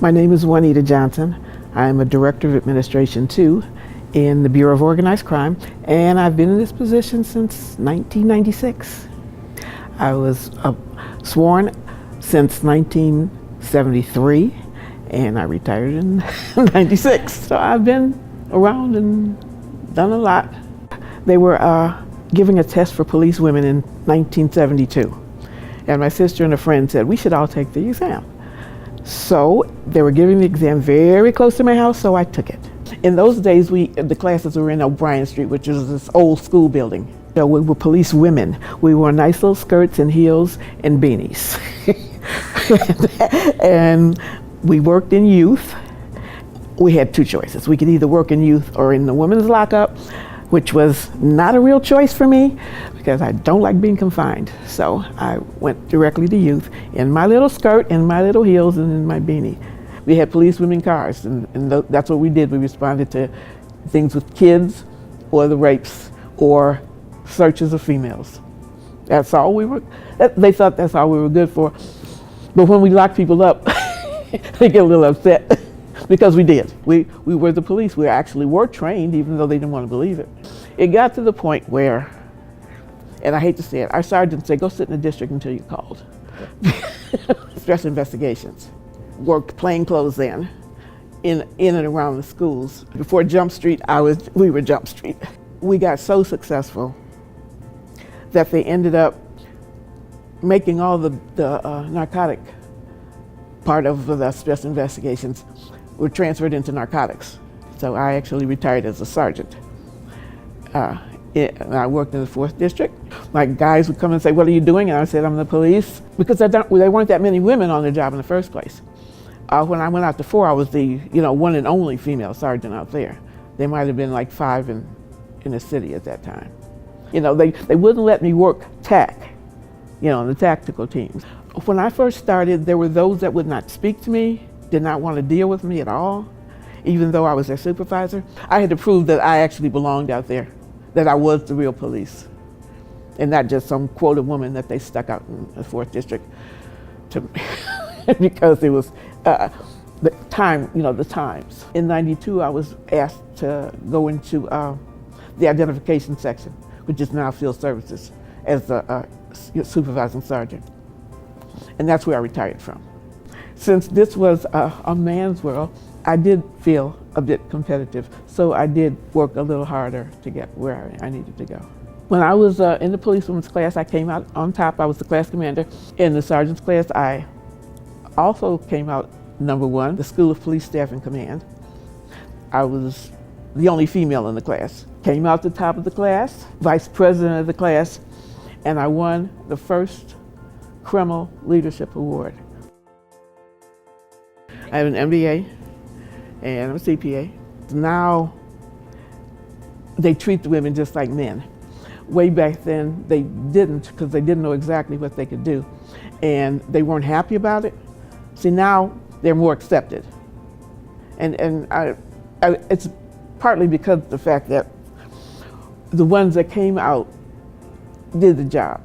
My name is Juanita Johnson. I'm a Director of Administration 2 in the Bureau of Organized Crime, and I've been in this position since 1996. I was sworn since 1973, and I retired in 96. So I've been around and done a lot. They were giving a test for policewomen in 1972, and my sister and a friend said we should all take the exam. So they were giving the exam very close to my house, so I took it. In those days, the classes were in O'Brien Street, which is this old school building. So we were police women. We wore nice little skirts and heels and beanies. And we worked in youth. We had two choices. We could either work in youth or in the women's lockup, which was not a real choice for me because I don't like being confined. So I went directly to youth in my little skirt, in my little heels, and in my beanie. We had police women cars, and that's what we did. We responded to things with kids or the rapes or searches of females. That's all we were, they thought that's all we were good for. But when we locked people up, they get a little upset because we did. We were the police. We actually were trained, even though they didn't want to believe it. It got to the point where, and I hate to say it, our sergeants said, go sit in the district until you're called. Special investigations. Worked plain clothes then, in and around the schools. Before Jump Street, we were Jump Street. We got so successful that they ended up making all the narcotic part of the special investigations were transferred into narcotics. So I actually retired as a sergeant. And I worked in the 4th District. My guys would come and say, what are you doing? And I said, I'm the police. Because there weren't that many women on the job in the first place. When I went out to 4, I was the one and only female sergeant out there. There might have been like 5 in the city at that time. They wouldn't let me work TAC, in the tactical teams. When I first started, there were those that would not speak to me, did not want to deal with me at all, even though I was their supervisor. I had to prove that I actually belonged out there, that I was the real police, and not just some quota woman that they stuck out in the 4th District to because it was the time, the times. In '92, I was asked to go into the identification section, which is now field services, as a supervising sergeant. And that's where I retired from. Since this was a man's world, I did feel a bit competitive, so I did work a little harder to get where I needed to go. When I was in the policewoman's class, I came out on top. I was the class commander. In the sergeant's class, I also came out #1, the School of Police Staff and Command. I was the only female in the class. Came out the top of the class, vice president of the class, and I won the first Kreml Leadership Award. I have an M.B.A. and I'm a C.P.A. Now they treat the women just like men. Way back then they didn't, because they didn't know exactly what they could do, and they weren't happy about it. See, now they're more accepted, and it's partly because of the fact that the ones that came out did the job.